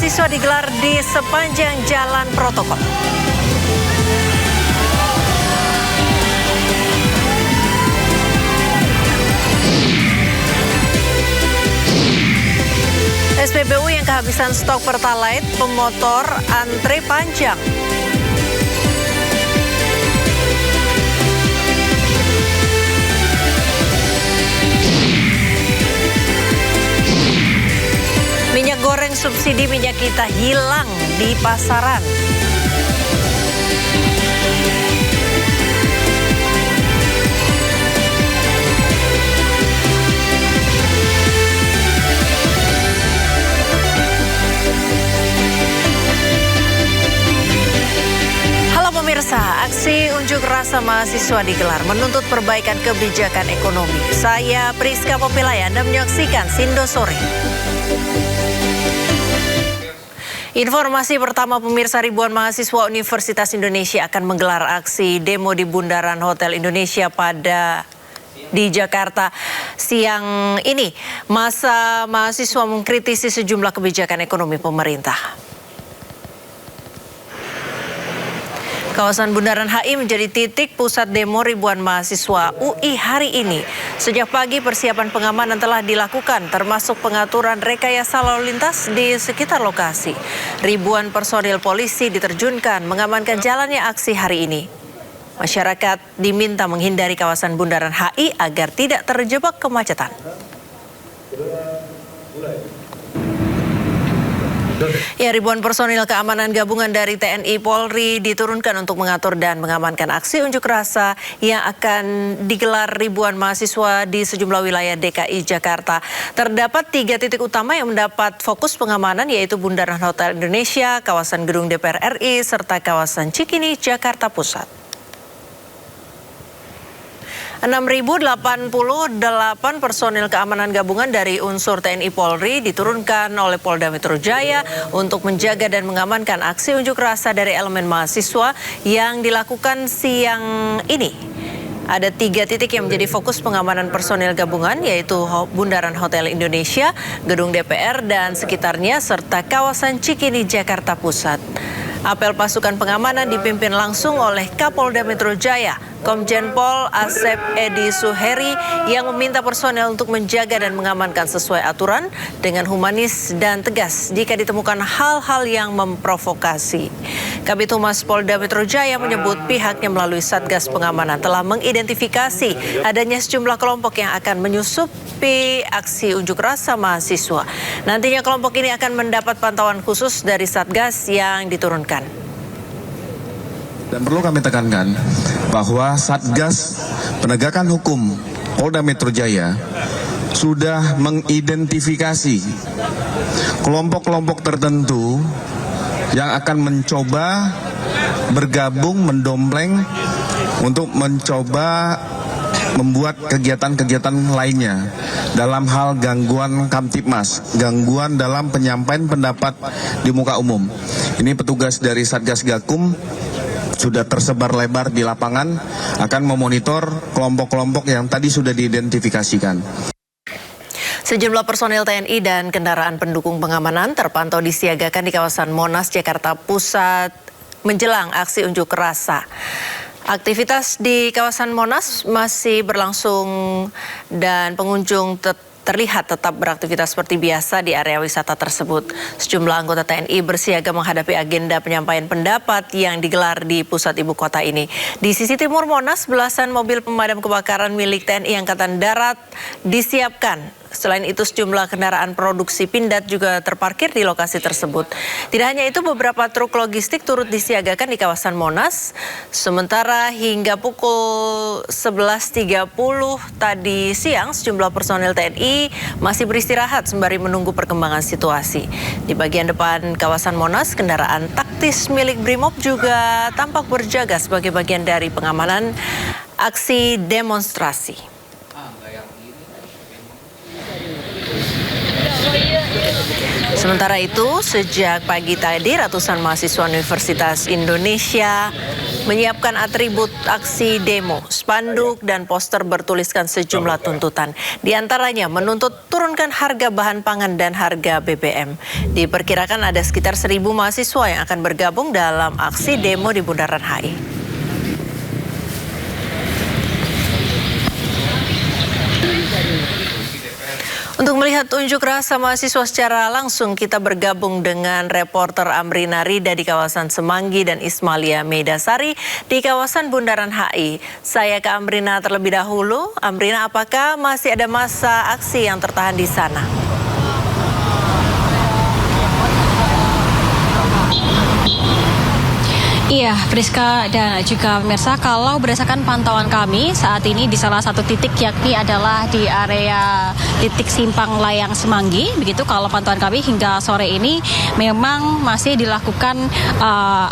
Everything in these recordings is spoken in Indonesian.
mahasiswa digelar di sepanjang jalan protokol. SPBU yang kehabisan stok Pertalite, pemotor antre panjang. Minyak goreng subsidi minyak kita hilang di pasaran. Halo pemirsa, aksi unjuk rasa mahasiswa digelar menuntut perbaikan kebijakan ekonomi. Saya Priska Popilaya, Anda menyaksikan Sindo Sore. Informasi pertama pemirsa, ribuan mahasiswa Universitas Indonesia akan menggelar aksi demo di Bundaran Hotel Indonesia di Jakarta siang ini. Masa mahasiswa mengkritisi sejumlah kebijakan ekonomi pemerintah. Kawasan Bundaran HI menjadi titik pusat demo ribuan mahasiswa UI hari ini. Sejak pagi persiapan pengamanan telah dilakukan, termasuk pengaturan rekayasa lalu lintas di sekitar lokasi. Ribuan personil polisi diterjunkan mengamankan jalannya aksi hari ini. Masyarakat diminta menghindari kawasan Bundaran HI agar tidak terjebak kemacetan. Ya, ribuan personil keamanan gabungan dari TNI Polri diturunkan untuk mengatur dan mengamankan aksi unjuk rasa yang akan digelar ribuan mahasiswa di sejumlah wilayah DKI Jakarta. Terdapat 3 titik utama yang mendapat fokus pengamanan, yaitu Bundaran Hotel Indonesia, kawasan Gedung DPR RI, serta kawasan Cikini, Jakarta Pusat. 6.088 personil keamanan gabungan dari unsur TNI Polri diturunkan oleh Polda Metro Jaya untuk menjaga dan mengamankan aksi unjuk rasa dari elemen mahasiswa yang dilakukan siang ini. Ada 3 titik yang menjadi fokus pengamanan personil gabungan, yaitu Bundaran Hotel Indonesia, Gedung DPR dan sekitarnya, serta kawasan Cikini, Jakarta Pusat. Apel pasukan pengamanan dipimpin langsung oleh Kapolda Metro Jaya, Komjen Pol Asep Edi Suheri, yang meminta personel untuk menjaga dan mengamankan sesuai aturan dengan humanis dan tegas jika ditemukan hal-hal yang memprovokasi. Kabid Humas Polda Metro Jaya menyebut pihaknya melalui Satgas Pengamanan telah mengidentifikasi adanya sejumlah kelompok yang akan menyusupi aksi unjuk rasa mahasiswa. Nantinya kelompok ini akan mendapat pantauan khusus dari Satgas yang diturunkan. Dan perlu kami tekankan bahwa Satgas Penegakan Hukum Polda Metro Jaya sudah mengidentifikasi kelompok-kelompok tertentu yang akan mencoba bergabung mendompleng untuk mencoba membuat kegiatan-kegiatan lainnya dalam hal gangguan Kamtipmas, gangguan dalam penyampaian pendapat di muka umum. Ini petugas dari Satgas Gakum sudah tersebar lebar di lapangan, akan memonitor kelompok-kelompok yang tadi sudah diidentifikasikan. Sejumlah personil TNI dan kendaraan pendukung pengamanan terpantau disiagakan di kawasan Monas, Jakarta Pusat menjelang aksi unjuk rasa. Aktivitas di kawasan Monas masih berlangsung dan pengunjung terlihat tetap beraktivitas seperti biasa di area wisata tersebut. Sejumlah anggota TNI bersiaga menghadapi agenda penyampaian pendapat yang digelar di pusat ibu kota ini. Di sisi timur Monas, belasan mobil pemadam kebakaran milik TNI Angkatan Darat disiapkan. Selain itu, sejumlah kendaraan produksi pindad juga terparkir di lokasi tersebut. Tidak hanya itu, beberapa truk logistik turut disiagakan di kawasan Monas. Sementara hingga pukul 11.30 tadi siang, sejumlah personil TNI masih beristirahat sembari menunggu perkembangan situasi. Di bagian depan kawasan Monas, kendaraan taktis milik Brimob juga tampak berjaga sebagai bagian dari pengamanan aksi demonstrasi. Sementara itu, sejak pagi tadi ratusan mahasiswa Universitas Indonesia menyiapkan atribut aksi demo, spanduk dan poster bertuliskan sejumlah tuntutan. Di antaranya menuntut turunkan harga bahan pangan dan harga BBM. Diperkirakan ada sekitar 1.000 mahasiswa yang akan bergabung dalam aksi demo di Bundaran HI. Untuk melihat unjuk rasa mahasiswa secara langsung, kita bergabung dengan reporter Amrina Rida di kawasan Semanggi dan Ismalia Meidasari di kawasan Bundaran HI. Saya ke Amrina terlebih dahulu. Amrina, apakah masih ada massa aksi yang tertahan di sana? Iya, Priska dan juga pemirsa, kalau berdasarkan pantauan kami saat ini di salah satu titik, yakni adalah di area titik simpang layang Semanggi. Begitu kalau pantauan kami hingga sore ini memang masih dilakukan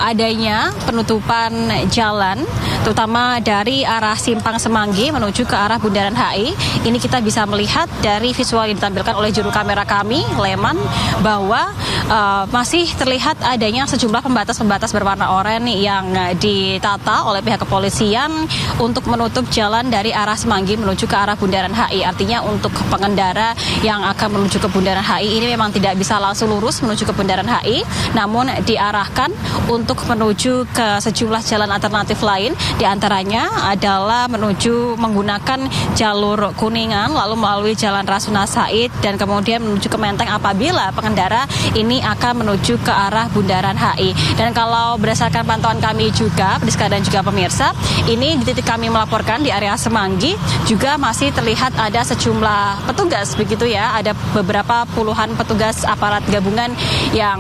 adanya penutupan jalan, terutama dari arah simpang Semanggi menuju ke arah Bundaran HI. Ini kita bisa melihat dari visual yang ditampilkan oleh juru kamera kami, Leman, bahwa masih terlihat adanya sejumlah pembatas-pembatas berwarna oranye yang ditata oleh pihak kepolisian untuk menutup jalan dari arah Semanggi menuju ke arah Bundaran HI. Artinya untuk pengendara yang akan menuju ke Bundaran HI ini memang tidak bisa langsung lurus menuju ke Bundaran HI, namun diarahkan untuk menuju ke sejumlah jalan alternatif lain. Di antaranya adalah menuju menggunakan jalur Kuningan, lalu melalui jalan Rasuna Said dan kemudian menuju ke Menteng apabila pengendara ini akan menuju ke arah Bundaran HI. Dan kalau berdasarkan pantauan kami juga, Priska dan juga pemirsa, ini di titik kami melaporkan di area Semanggi juga masih terlihat ada sejumlah petugas, begitu ya, ada beberapa puluhan petugas aparat gabungan yang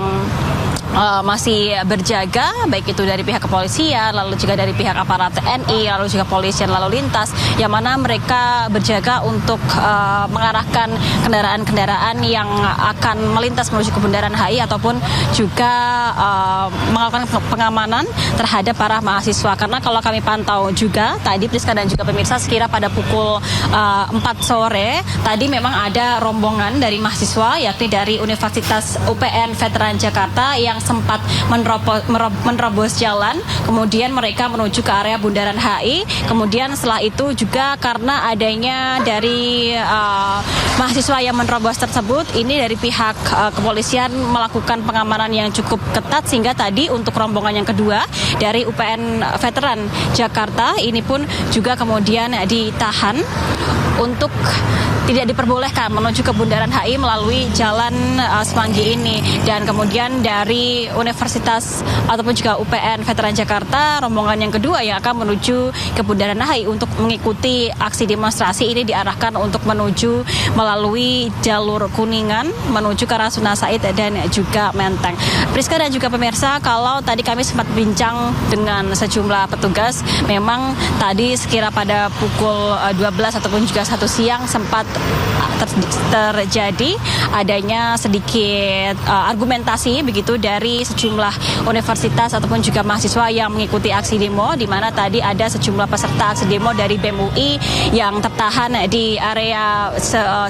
masih berjaga, baik itu dari pihak kepolisian, lalu juga dari pihak aparat TNI, lalu juga polisian lalu lintas, yang mana mereka berjaga untuk mengarahkan kendaraan-kendaraan yang akan melintas menuju ke Bundaran HI ataupun juga melakukan pengamanan terhadap para mahasiswa. Karena kalau kami pantau juga tadi, Priska dan juga pemirsa, sekira pada pukul 4 sore tadi memang ada rombongan dari mahasiswa, yakni dari Universitas UPN Veteran Jakarta yang sempat menerobos jalan, kemudian mereka menuju ke area Bundaran HI. Kemudian setelah itu juga karena adanya dari mahasiswa yang menerobos tersebut, ini dari pihak kepolisian melakukan pengamanan yang cukup ketat, sehingga tadi untuk rombongan yang kedua dari UPN Veteran Jakarta ini pun juga kemudian ditahan untuk tidak diperbolehkan menuju ke Bundaran HI melalui jalan Semanggi ini. Dan kemudian dari Universitas ataupun juga UPN Veteran Jakarta, rombongan yang kedua yang akan menuju ke Bundaran HI untuk mengikuti aksi demonstrasi ini diarahkan untuk menuju melalui jalur Kuningan menuju ke Rasuna Said dan juga Menteng. Priska dan juga pemirsa, kalau tadi kami sempat bincang dengan sejumlah petugas, memang tadi sekira pada pukul 12 ataupun juga 1 siang sempat terjadi adanya sedikit argumentasi begitu dari sejumlah universitas ataupun juga mahasiswa yang mengikuti aksi demo, di mana tadi ada sejumlah peserta aksi demo dari BEM UI yang tertahan di area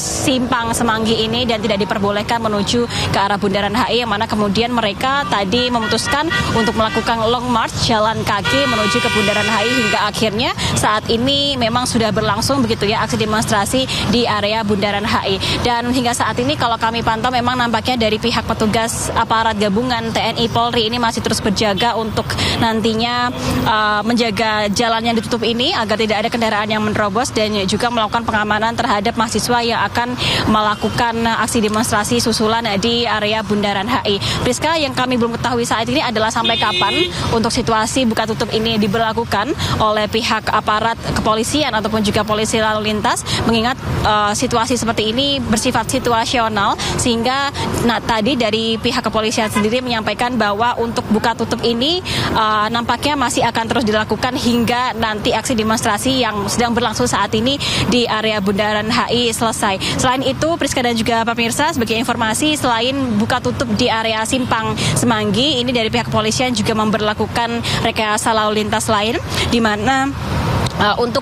simpang Semanggi ini dan tidak diperbolehkan menuju ke arah Bundaran HI, yang mana kemudian mereka tadi memutuskan untuk melakukan long march jalan kaki menuju ke Bundaran HI hingga akhirnya saat ini memang sudah berlangsung begitu ya aksi demonstrasi di area Bundaran HI. Dan hingga saat ini kalau kami pantau memang nampaknya dari pihak petugas aparat gabungan TNI Polri ini masih terus berjaga untuk nantinya menjaga jalan yang ditutup ini agar tidak ada kendaraan yang menerobos dan juga melakukan pengamanan terhadap mahasiswa yang akan melakukan aksi demonstrasi susulan di area Bundaran HI. Priska, yang kami belum ketahui saat ini adalah sampai kapan untuk situasi buka tutup ini diberlakukan oleh pihak aparat kepolisian ataupun juga polisi lalu lintas, mengingat situasi seperti ini bersifat situasional, sehingga tadi dari pihak kepolisian sendiri menyampaikan bahwa untuk buka tutup ini nampaknya masih akan terus dilakukan hingga nanti aksi demonstrasi yang sedang berlangsung saat ini di area Bundaran HI selesai. Selain itu, Priska dan juga pemirsa, sebagai informasi, selain buka tutup di area simpang Semanggi, ini dari pihak kepolisian juga memberlakukan rekayasa lalu lintas lain, di mana untuk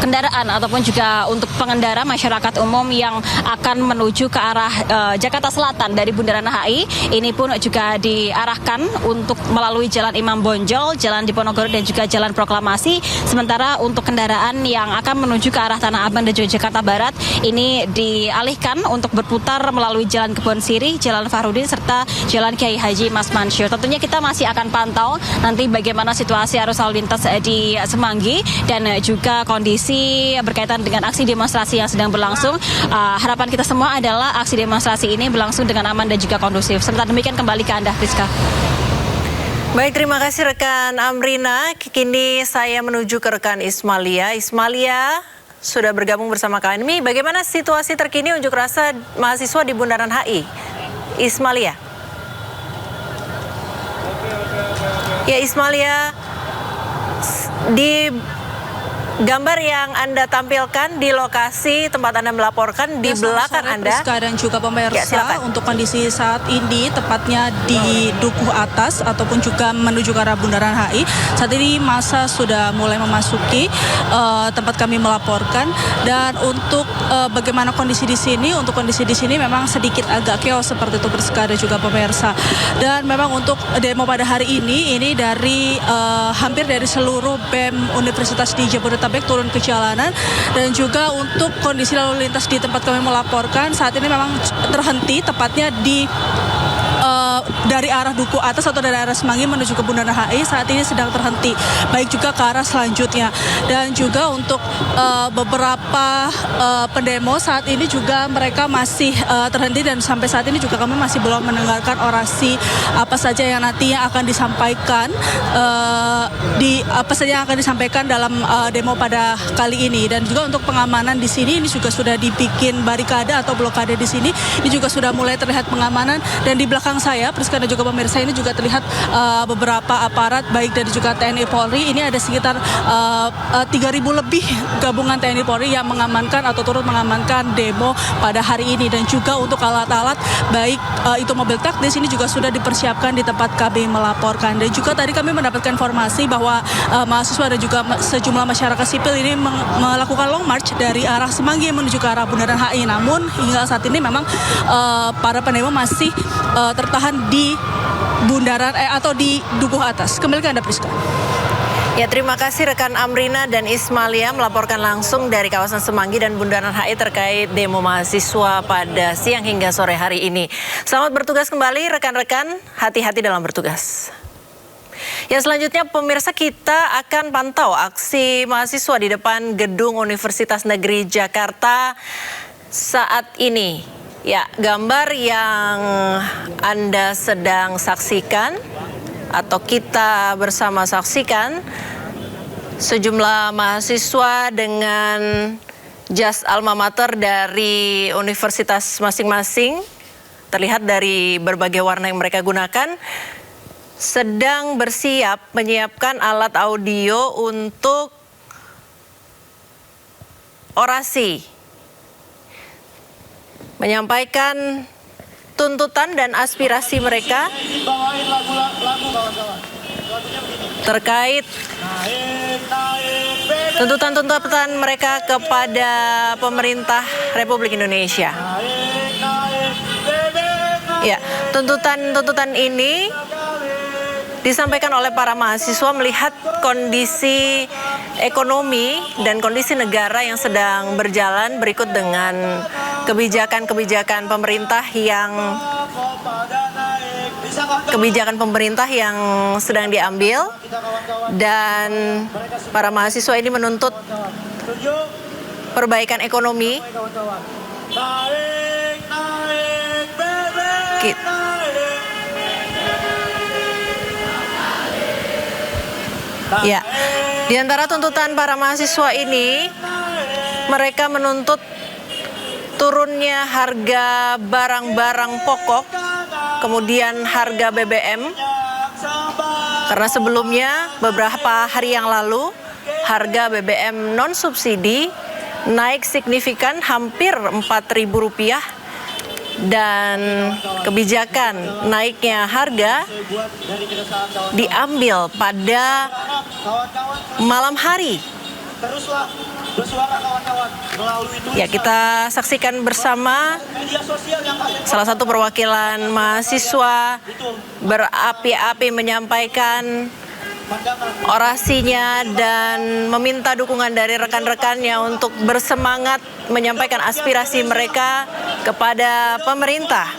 kendaraan ataupun juga untuk pengendara masyarakat umum yang akan menuju ke arah Jakarta Selatan dari Bundaran HI, ini pun juga diarahkan untuk melalui Jalan Imam Bonjol, Jalan Diponegoro dan juga Jalan Proklamasi. Sementara untuk kendaraan yang akan menuju ke arah Tanah Abang dan juga Jakarta Barat ini dialihkan untuk berputar melalui Jalan Kebon Sirih, Jalan Fahrudin serta Jalan Kiai Haji Mas Mansur. Tentunya kita masih akan pantau nanti bagaimana situasi arus lalu lintas di Semanggi dan juga kondisi berkaitan dengan aksi demonstrasi yang sedang berlangsung. Harapan kita semua adalah aksi demonstrasi ini berlangsung dengan aman dan juga kondusif. Sementara demikian kembali ke Anda, Rizka. Baik, terima kasih rekan Amrina. Kini saya menuju ke rekan Ismalia. Ismalia sudah bergabung bersama kami. Bagaimana situasi terkini unjuk rasa mahasiswa di Bundaran HI? Ismalia. Ya, Ismalia, di gambar yang Anda tampilkan di lokasi tempat Anda melaporkan di belakang Anda. Priska dan juga pemirsa, untuk kondisi saat ini tepatnya di Dukuh Atas ataupun juga menuju ke arah Bundaran HI. Saat ini masa sudah mulai memasuki tempat kami melaporkan, dan untuk bagaimana kondisi di sini, untuk kondisi di sini memang sedikit agak chaos seperti itu Priska dan juga pemirsa. Dan memang untuk demo pada hari ini dari hampir dari seluruh BEM Universitas di Jabodetabek turun ke jalanan, dan juga untuk kondisi lalu lintas di tempat kami melaporkan saat ini memang terhenti tepatnya di dari arah Duku Atas atau dari arah Semanggi menuju ke Bundaran HI saat ini sedang terhenti, baik juga ke arah selanjutnya. Dan juga untuk beberapa pendemo saat ini juga mereka masih terhenti, dan sampai saat ini juga kami masih belum mendengarkan orasi apa saja yang nantinya akan disampaikan dalam demo pada kali ini. Dan juga untuk pengamanan di sini ini juga sudah dibikin barikade atau blokade di sini. Ini juga sudah mulai terlihat pengamanan, dan di belakang saya Priska dan juga pemirsa ini juga terlihat beberapa aparat baik dari juga TNI Polri. Ini ada sekitar 3.000 lebih gabungan TNI Polri yang mengamankan atau turut mengamankan demo pada hari ini. Dan juga untuk alat-alat baik itu mobil taktis ini juga sudah dipersiapkan di tempat kami melaporkan. Dan juga tadi kami mendapatkan informasi bahwa mahasiswa dan juga sejumlah masyarakat sipil ini melakukan long march dari arah Semanggi menuju ke arah Bundaran HI. Namun hingga saat ini memang para pendemo masih tertahan di Bundaran atau di Dukuh Atas. Kembali ke Anda, Priska. Ya, terima kasih rekan Amrina dan Ismalia melaporkan langsung dari kawasan Semanggi dan Bundaran HI terkait demo mahasiswa pada siang hingga sore hari ini. Selamat bertugas kembali rekan-rekan, hati-hati dalam bertugas. Ya, selanjutnya pemirsa, kita akan pantau aksi mahasiswa di depan Gedung Universitas Negeri Jakarta saat ini. Ya, gambar yang Anda sedang saksikan atau kita bersama saksikan sejumlah mahasiswa dengan jas alma mater dari universitas masing-masing, terlihat dari berbagai warna yang mereka gunakan, sedang bersiap menyiapkan alat audio untuk orasi, menyampaikan tuntutan dan aspirasi mereka terkait tuntutan mereka kepada pemerintah Republik Indonesia. Ya, tuntutan ini disampaikan oleh para mahasiswa melihat kondisi ekonomi dan kondisi negara yang sedang berjalan berikut dengan kebijakan pemerintah yang sedang diambil, dan para mahasiswa ini menuntut perbaikan ekonomi. Ya, di antara tuntutan para mahasiswa ini, mereka menuntut turunnya harga barang-barang pokok, kemudian harga BBM, karena sebelumnya beberapa hari yang lalu harga BBM non subsidi naik signifikan hampir Rp4.000, dan kebijakan naiknya harga diambil pada malam hari bersuara kawan-kawan melalui tulisan Ya, kita saksikan bersama media sosial yang ada. salah satu perwakilan mahasiswa berapi-api menyampaikan orasinya dan meminta dukungan dari rekan-rekannya untuk bersemangat menyampaikan aspirasi mereka kepada pemerintah.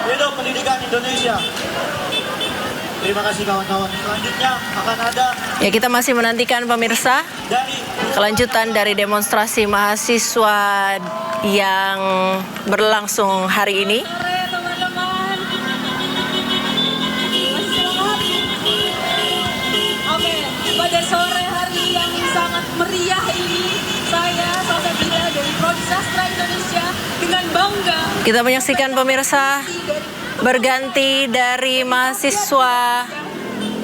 Hidup pendidikan Indonesia. Terima kasih kawan-kawan. Selanjutnya akan ada Ya, kita masih menantikan pemirsa dari kelanjutan dari demonstrasi mahasiswa yang berlangsung hari ini. Oke, pada sore hari yang sangat meriah ini, saya Salsabila dari Prodi Sastra Indonesia dengan bangga Kita menyaksikan pemirsa berganti dari mahasiswa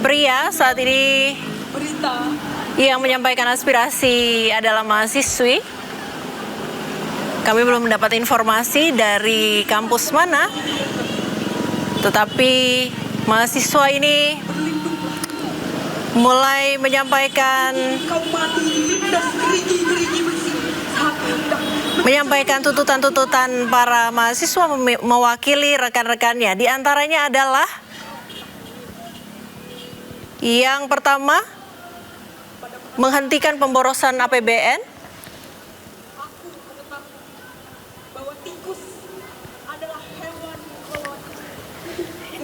pria. Saat ini berita yang menyampaikan aspirasi adalah mahasiswi. Kami belum mendapat informasi dari kampus mana, tetapi mahasiswa ini mulai menyampaikan tuntutan-tuntutan para mahasiswa mewakili rekan-rekannya. Di antaranya adalah yang pertama, menghentikan pemborosan APBN.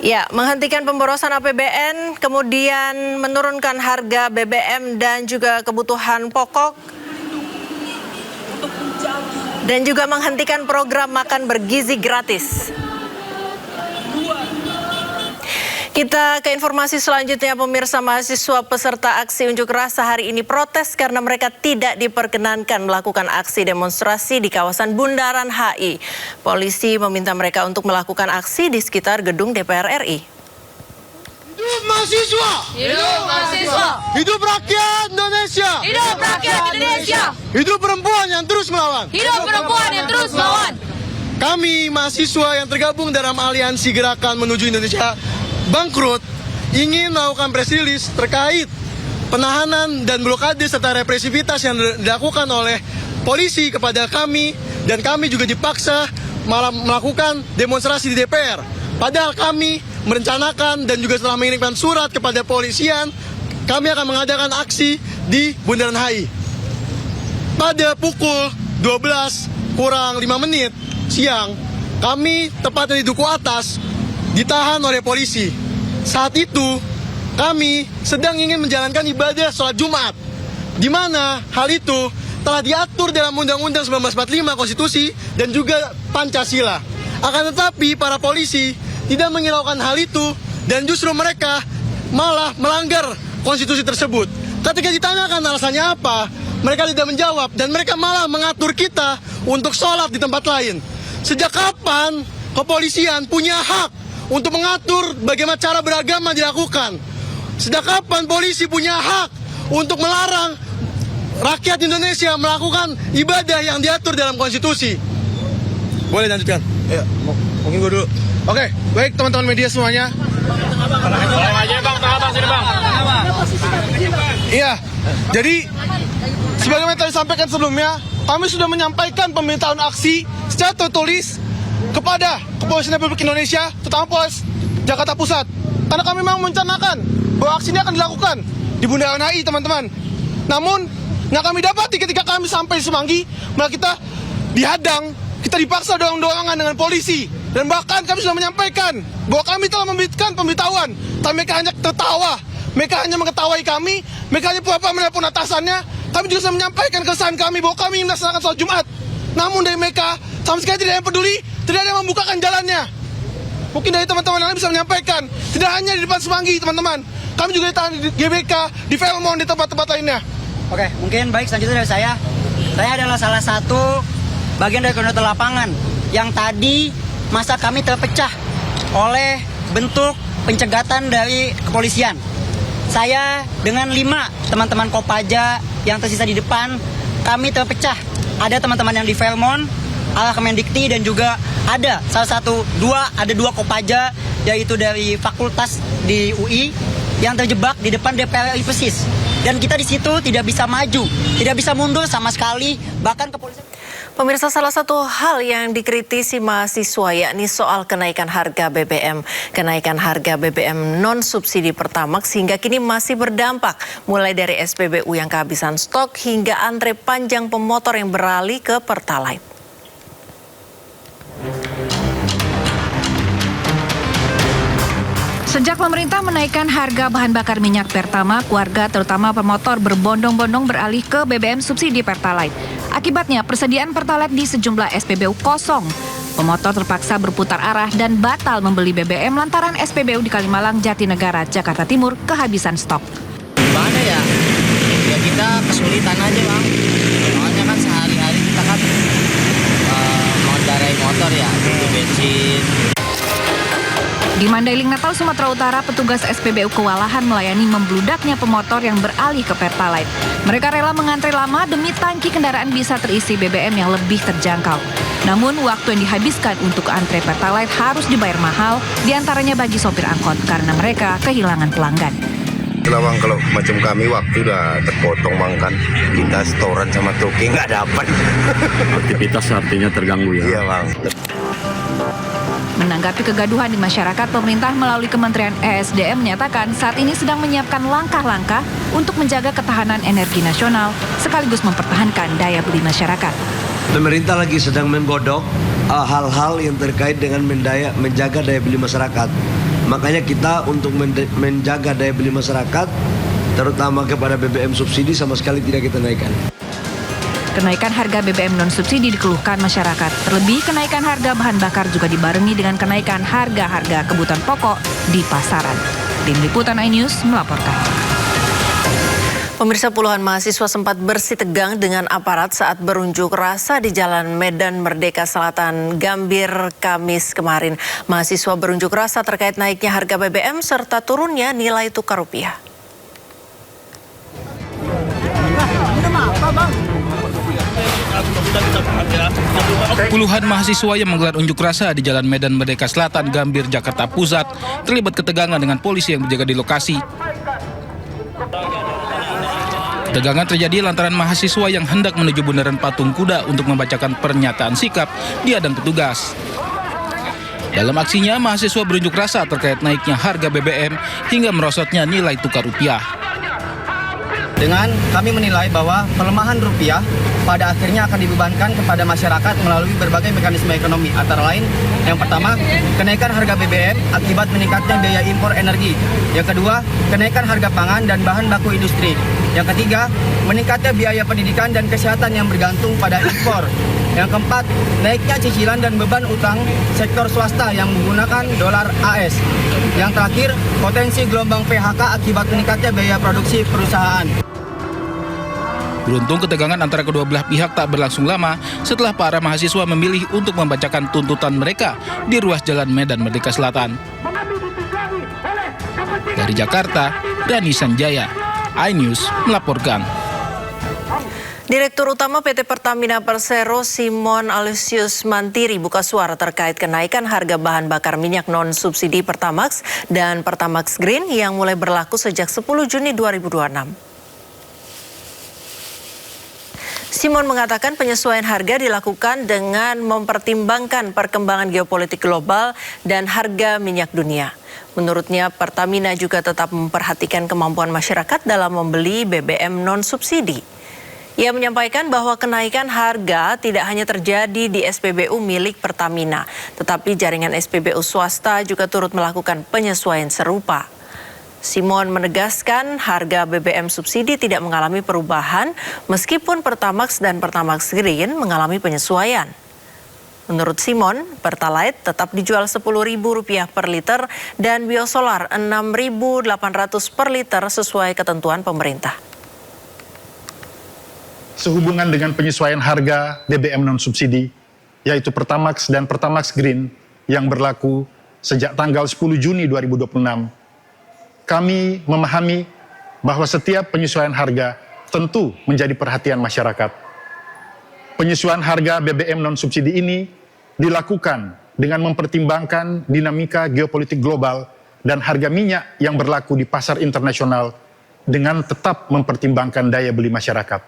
Ya, menghentikan pemborosan APBN, kemudian menurunkan harga BBM dan juga kebutuhan pokok, dan juga menghentikan program makan bergizi gratis. Kita ke informasi selanjutnya, pemirsa. Mahasiswa peserta aksi unjuk rasa hari ini protes karena mereka tidak diperkenankan melakukan aksi demonstrasi di kawasan Bundaran HI. Polisi meminta mereka untuk melakukan aksi di sekitar gedung DPR RI. Hidup mahasiswa! hidup mahasiswa, Hidup rakyat Indonesia! hidup rakyat Indonesia, Hidup perempuan yang terus melawan! hidup perempuan yang terus melawan. Kami mahasiswa yang tergabung dalam aliansi Gerakan Menuju Indonesia Bangkrut ingin melakukan press release terkait penahanan dan blokade serta represivitas yang dilakukan oleh polisi kepada kami, dan kami juga dipaksa malah melakukan demonstrasi di DPR. Padahal kami merencanakan dan juga setelah mengirimkan surat kepada polisian, kami akan mengadakan aksi di Bundaran HI. Pada pukul 12 kurang 5 menit siang, kami tepatnya di Duku Atas ditahan oleh polisi. Saat itu kami sedang ingin menjalankan ibadah sholat Jumat, di mana hal itu telah diatur dalam Undang-Undang 1945 Konstitusi dan juga Pancasila. Akan tetapi para polisi tidak menghiraukan hal itu dan justru mereka malah melanggar konstitusi tersebut. Ketika ditanyakan alasannya apa, mereka tidak menjawab dan mereka malah mengatur kita untuk sholat di tempat lain. Sejak kapan kepolisian punya hak untuk mengatur bagaimana cara beragama dilakukan? Sejak kapan polisi punya hak untuk melarang rakyat Indonesia melakukan ibadah yang diatur dalam konstitusi? Boleh lanjutkan? Ya, mungkin gue dulu. Oke, baik teman-teman media semuanya. Iya, jadi sebagaimana tadi sampaikan sebelumnya, kami sudah menyampaikan pemberitahuan aksi secara tertulis kepada Kepolisian Republik Indonesia, terutama Polres Jakarta Pusat. Karena kami memang merencanakan bahwa aksi ini akan dilakukan di Bundaran HI, teman-teman. Namun, yang kami dapati ketika kami sampai di Semanggi, malah kita dihadang, kita dipaksa dorong-dorongan dengan polisi. Dan bahkan kami sudah menyampaikan bahwa kami telah memberikan pemberitahuan, tapi mereka hanya tertawa. Mereka hanya mengetawahi kami, mereka hanya pura-pura menelpon atasannya. Kami juga sudah menyampaikan keresahan kami bahwa kami melaksanakan sholat Jumat. Namun dari mereka sama sekali tidak ada yang peduli, tidak ada yang membukakan jalannya. Mungkin dari teman-teman yang lain bisa menyampaikan, tidak hanya di depan Semanggi, teman-teman. Kami juga ditahan di GBK, di Fairmont, di tempat-tempat lainnya. Oke, mungkin baik selanjutnya dari saya. Saya adalah salah satu bagian dari koordinator lapangan yang tadi masa kami terpecah oleh bentuk pencegatan dari kepolisian. Saya dengan 5 teman-teman Kopaja yang tersisa di depan, kami terpecah. Ada teman-teman yang di Fairmont, arah Kemendikti, dan juga ada dua Kopaja yaitu dari fakultas di UI yang terjebak di depan DPR RI persis. Dan kita di situ tidak bisa maju, tidak bisa mundur sama sekali, bahkan kepolisian. Pemirsa, salah satu hal yang dikritisi mahasiswa yakni soal kenaikan harga BBM. Kenaikan harga BBM non-subsidi Pertamax hingga kini masih berdampak, mulai dari SPBU yang kehabisan stok hingga antre panjang pemotor yang beralih ke Pertalite. Sejak pemerintah menaikkan harga bahan bakar minyak Pertamax, warga terutama pemotor berbondong-bondong beralih ke BBM subsidi Pertalite. Akibatnya persediaan Pertalite di sejumlah SPBU kosong. Pemotor terpaksa berputar arah dan batal membeli BBM lantaran SPBU di Kalimalang, Jatinegara, Jakarta Timur kehabisan stok. Gimana ya? Ya kita kesulitan aja bang. Soalnya kan sehari-hari kita kan mengendarai motor ya, butuh bensin. Di Mandailing, Natal, Sumatera Utara, petugas SPBU kewalahan melayani membludaknya pemotor yang beralih ke Pertalite. Mereka rela mengantre lama demi tangki kendaraan bisa terisi BBM yang lebih terjangkau. Namun, waktu yang dihabiskan untuk antre Pertalite harus dibayar mahal, diantaranya bagi sopir angkot karena mereka kehilangan pelanggan. Bang, kalau macam kami waktu udah terpotong bang kan, kita setoran sama toke nggak dapat. Aktivitas artinya terganggu ya? Iya bang. Menanggapi kegaduhan di masyarakat, pemerintah melalui Kementerian ESDM menyatakan saat ini sedang menyiapkan langkah-langkah untuk menjaga ketahanan energi nasional sekaligus mempertahankan daya beli masyarakat. Pemerintah lagi sedang menggodok hal-hal yang terkait dengan menjaga daya beli masyarakat. Makanya kita untuk menjaga daya beli masyarakat, terutama kepada BBM subsidi sama sekali tidak kita naikkan. Kenaikan harga BBM non-subsidi dikeluhkan masyarakat. Terlebih, kenaikan harga bahan bakar juga dibarengi dengan kenaikan harga-harga kebutuhan pokok di pasaran. Tim Liputan iNews melaporkan. Pemirsa, puluhan mahasiswa sempat bersitegang dengan aparat saat berunjuk rasa di Jalan Medan Merdeka Selatan, Gambir, Kamis kemarin. Mahasiswa berunjuk rasa terkait naiknya harga BBM serta turunnya nilai tukar rupiah. Puluhan mahasiswa yang menggelar unjuk rasa di Jalan Medan Merdeka Selatan, Gambir, Jakarta Pusat terlibat ketegangan dengan polisi yang berjaga di lokasi. Ketegangan terjadi lantaran mahasiswa yang hendak menuju Bundaran Patung Kuda untuk membacakan pernyataan sikap dihadang petugas. Dalam aksinya, mahasiswa berunjuk rasa terkait naiknya harga BBM hingga merosotnya nilai tukar rupiah. Dengan kami menilai bahwa pelemahan rupiah pada akhirnya akan dibebankan kepada masyarakat melalui berbagai mekanisme ekonomi. Antara lain, yang pertama, kenaikan harga BBM akibat meningkatnya biaya impor energi. Yang kedua, kenaikan harga pangan dan bahan baku industri. Yang ketiga, meningkatnya biaya pendidikan dan kesehatan yang bergantung pada impor. Yang keempat, naiknya cicilan dan beban utang sektor swasta yang menggunakan dolar AS. Yang terakhir, potensi gelombang PHK akibat meningkatnya biaya produksi perusahaan. Beruntung ketegangan antara kedua belah pihak tak berlangsung lama setelah para mahasiswa memilih untuk membacakan tuntutan mereka di ruas Jalan Medan Merdeka Selatan. Dari Jakarta, Dani Sanjaya, iNews melaporkan. Direktur Utama PT Pertamina Persero Simon Alusius Mantiri buka suara terkait kenaikan harga bahan bakar minyak non-subsidi Pertamax dan Pertamax Green yang mulai berlaku sejak 10 Juni 2026. Simon mengatakan penyesuaian harga dilakukan dengan mempertimbangkan perkembangan geopolitik global dan harga minyak dunia. Menurutnya, Pertamina juga tetap memperhatikan kemampuan masyarakat dalam membeli BBM non-subsidi. Ia menyampaikan bahwa kenaikan harga tidak hanya terjadi di SPBU milik Pertamina, tetapi jaringan SPBU swasta juga turut melakukan penyesuaian serupa. Simon menegaskan harga BBM subsidi tidak mengalami perubahan meskipun Pertamax dan Pertamax Green mengalami penyesuaian. Menurut Simon, Pertalite tetap dijual Rp10.000 per liter dan biosolar Rp6.800 per liter sesuai ketentuan pemerintah. Sehubungan dengan penyesuaian harga BBM non-subsidi, yaitu Pertamax dan Pertamax Green yang berlaku sejak tanggal 10 Juni 2026, kami memahami bahwa setiap penyesuaian harga tentu menjadi perhatian masyarakat. Penyesuaian harga BBM non-subsidi ini dilakukan dengan mempertimbangkan dinamika geopolitik global dan harga minyak yang berlaku di pasar internasional dengan tetap mempertimbangkan daya beli masyarakat.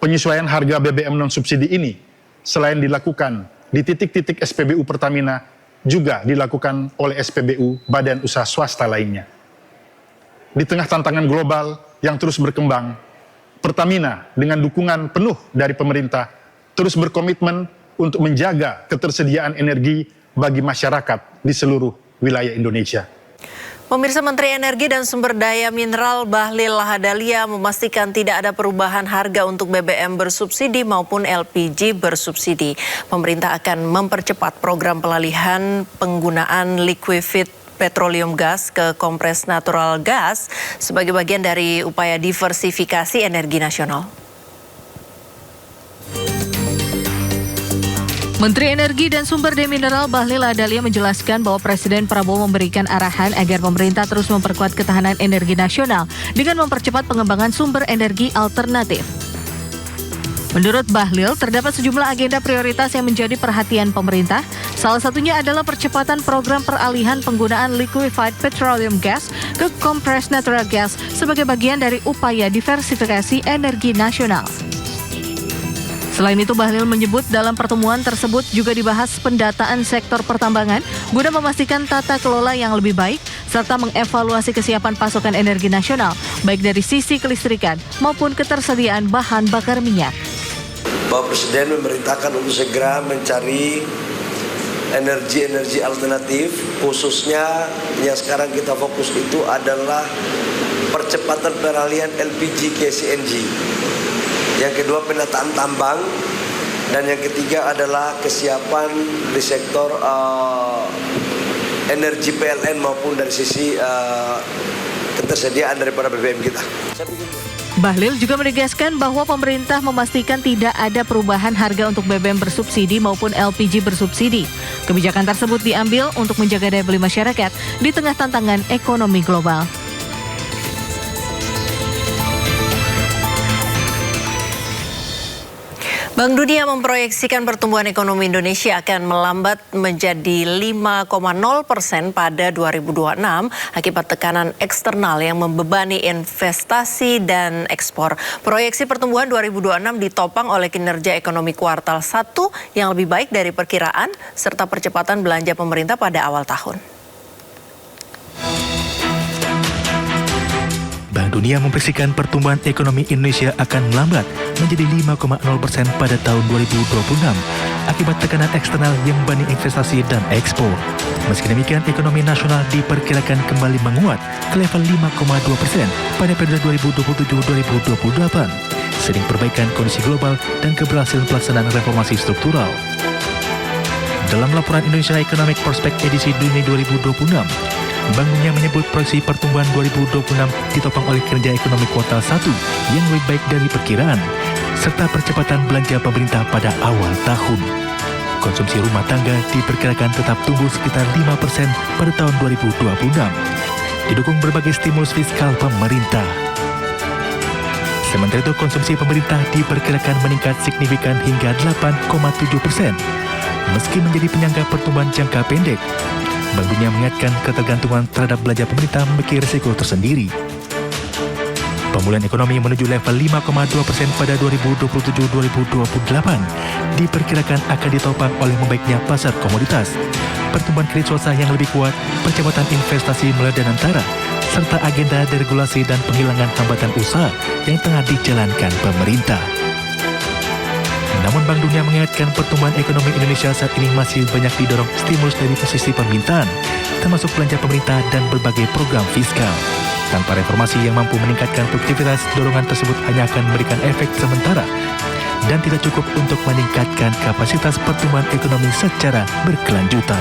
Penyesuaian harga BBM non-subsidi ini selain dilakukan di titik-titik SPBU Pertamina, juga dilakukan oleh SPBU badan usaha swasta lainnya. Di tengah tantangan global yang terus berkembang, Pertamina dengan dukungan penuh dari pemerintah terus berkomitmen untuk menjaga ketersediaan energi bagi masyarakat di seluruh wilayah Indonesia. Pemirsa, Menteri Energi dan Sumber Daya Mineral Bahlil Lahadalia memastikan tidak ada perubahan harga untuk BBM bersubsidi maupun LPG bersubsidi. Pemerintah akan mempercepat program pengalihan penggunaan liquefied petroleum gas ke kompres natural gas sebagai bagian dari upaya diversifikasi energi nasional. Menteri Energi dan Sumber Daya Mineral Bahlil Lahadalia menjelaskan bahwa Presiden Prabowo memberikan arahan agar pemerintah terus memperkuat ketahanan energi nasional dengan mempercepat pengembangan sumber energi alternatif. Menurut Bahlil, terdapat sejumlah agenda prioritas yang menjadi perhatian pemerintah. Salah satunya adalah percepatan program peralihan penggunaan liquefied petroleum gas ke compressed natural gas sebagai bagian dari upaya diversifikasi energi nasional. Selain itu, Bahlil menyebut dalam pertemuan tersebut juga dibahas pendataan sektor pertambangan guna memastikan tata kelola yang lebih baik serta mengevaluasi kesiapan pasokan energi nasional baik dari sisi kelistrikan maupun ketersediaan bahan bakar minyak. Bapak Presiden memerintahkan untuk segera mencari energi-energi alternatif, khususnya yang sekarang kita fokus itu adalah percepatan peralihan LPG ke CNG. Yang kedua penataan tambang, dan yang ketiga adalah kesiapan di sektor energi PLN maupun dari sisi ketersediaan daripada BBM kita. Bahlil juga menegaskan bahwa pemerintah memastikan tidak ada perubahan harga untuk BBM bersubsidi maupun LPG bersubsidi. Kebijakan tersebut diambil untuk menjaga daya beli masyarakat di tengah tantangan ekonomi global. Bank Dunia memproyeksikan pertumbuhan ekonomi Indonesia akan melambat menjadi 5,0% pada 2026 akibat tekanan eksternal yang membebani investasi dan ekspor. Proyeksi pertumbuhan 2026 ditopang oleh kinerja ekonomi kuartal 1 yang lebih baik dari perkiraan serta percepatan belanja pemerintah pada awal tahun. Bank Dunia memprediksikan pertumbuhan ekonomi Indonesia akan melambat menjadi 5,0% pada tahun 2026 akibat tekanan eksternal yang membebani investasi dan ekspor. Meski demikian, ekonomi nasional diperkirakan kembali menguat ke level 5,2% pada periode 2027-2028, seiring perbaikan kondisi global dan keberhasilan pelaksanaan reformasi struktural. Dalam laporan Indonesia Economic Prospect edisi Juni 2026, Bank Dunia menyebut proyeksi pertumbuhan 2026 ditopang oleh kinerja ekonomi kuartal 1 yang lebih baik dari perkiraan, serta percepatan belanja pemerintah pada awal tahun. Konsumsi rumah tangga diperkirakan tetap tumbuh sekitar 5% pada tahun 2026, didukung berbagai stimulus fiskal pemerintah. Sementara itu, konsumsi pemerintah diperkirakan meningkat signifikan hingga 8,7%. Meski menjadi penyangga pertumbuhan jangka pendek, Bank Dunia mengingatkan ketergantungan terhadap belanja pemerintah memiliki risiko tersendiri. Pemulihan ekonomi menuju level 5,2% pada 2027-2028 diperkirakan akan ditopang oleh membaiknya pasar komoditas, pertumbuhan kredit swasta yang lebih kuat, percepatan investasi melalui dana antara, serta agenda deregulasi dan penghilangan hambatan usaha yang tengah dijalankan pemerintah. Namun Bank Dunia mengingatkan pertumbuhan ekonomi Indonesia saat ini masih banyak didorong stimulus dari posisi pemerintahan, termasuk belanja pemerintah dan berbagai program fiskal. Tanpa reformasi yang mampu meningkatkan produktivitas, dorongan tersebut hanya akan memberikan efek sementara dan tidak cukup untuk meningkatkan kapasitas pertumbuhan ekonomi secara berkelanjutan.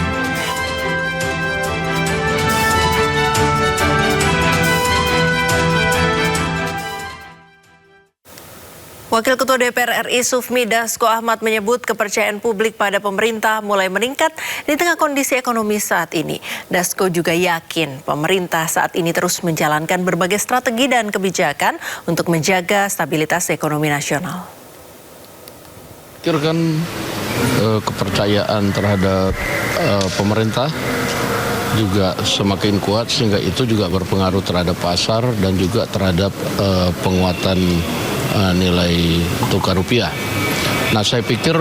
Wakil Ketua DPR RI Sufmi Dasko Ahmad menyebut kepercayaan publik pada pemerintah mulai meningkat di tengah kondisi ekonomi saat ini. Dasko juga yakin pemerintah saat ini terus menjalankan berbagai strategi dan kebijakan untuk menjaga stabilitas ekonomi nasional. Kan kepercayaan terhadap pemerintah juga semakin kuat, sehingga itu juga berpengaruh terhadap pasar dan juga terhadap penguatan nilai tukar rupiah. Nah, saya pikir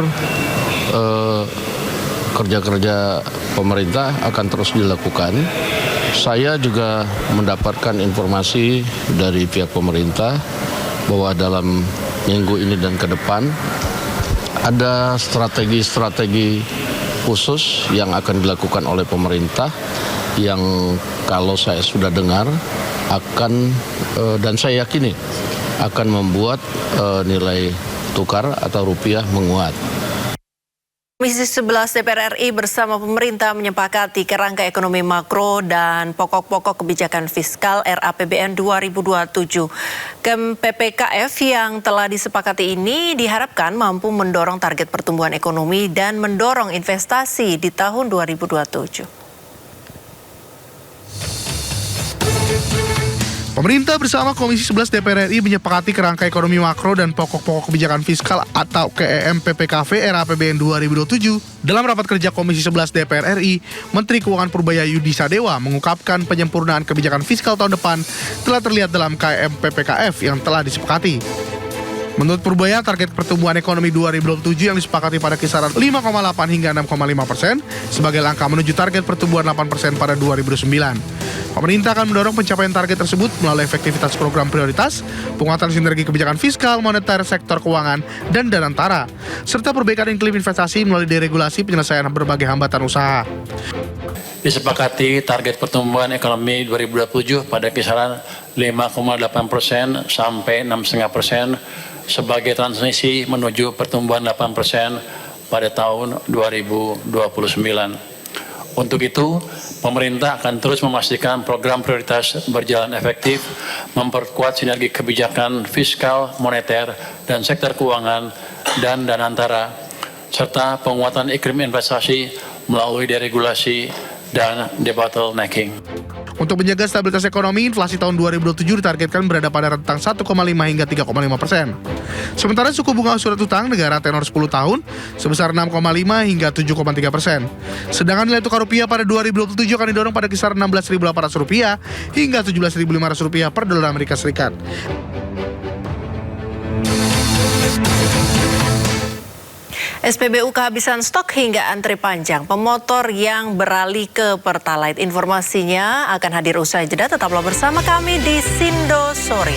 kerja-kerja pemerintah akan terus dilakukan. Saya juga mendapatkan informasi dari pihak pemerintah bahwa dalam minggu ini dan ke depan ada strategi-strategi khusus yang akan dilakukan oleh pemerintah yang kalau saya sudah dengar akan dan saya yakini akan membuat nilai tukar atau rupiah menguat. Komisi 11 DPR RI bersama pemerintah menyepakati kerangka ekonomi makro dan pokok-pokok kebijakan fiskal RAPBN 2027. PPKF yang telah disepakati ini diharapkan mampu mendorong target pertumbuhan ekonomi dan mendorong investasi di tahun 2027. Pemerintah bersama Komisi 11 DPR RI menyepakati kerangka ekonomi makro dan pokok-pokok kebijakan fiskal atau KEM PPKV RAPBN 2027. Dalam rapat kerja Komisi 11 DPR RI, Menteri Keuangan Purbaya Yudi Sadewa mengungkapkan penyempurnaan kebijakan fiskal tahun depan telah terlihat dalam KEM PPKF yang telah disepakati. Menurut Purbaya, target pertumbuhan ekonomi 2027 yang disepakati pada kisaran 5,8 hingga 6,5% sebagai langkah menuju target pertumbuhan 8% pada 2009. Pemerintah akan mendorong pencapaian target tersebut melalui efektivitas program prioritas, penguatan sinergi kebijakan fiskal, moneter, sektor keuangan, dan danantara, serta perbaikan iklim investasi melalui deregulasi penyelesaian berbagai hambatan usaha. Disepakati target pertumbuhan ekonomi 2027 pada kisaran 5,8% sampai 6,5% sebagai transisi menuju pertumbuhan 8% pada tahun 2029. Untuk itu, pemerintah akan terus memastikan program prioritas berjalan efektif, memperkuat sinergi kebijakan fiskal, moneter, dan sektor keuangan dan danantara, serta penguatan iklim investasi melalui deregulasi dan debottlenecking. Untuk menjaga stabilitas ekonomi, inflasi tahun 2027 ditargetkan berada pada rentang 1,5 hingga 3,5%. Sementara suku bunga surat utang negara tenor 10 tahun sebesar 6,5 hingga 7,3%. Sedangkan nilai tukar rupiah pada 2027 akan didorong pada kisaran Rp16.800 hingga Rp17.500 per dolar Amerika Serikat. SPBU kehabisan stok hingga antri panjang. Pemotor yang beralih ke Pertalite. Informasinya akan hadir usai jeda. Tetaplah bersama kami di Sindo Sore.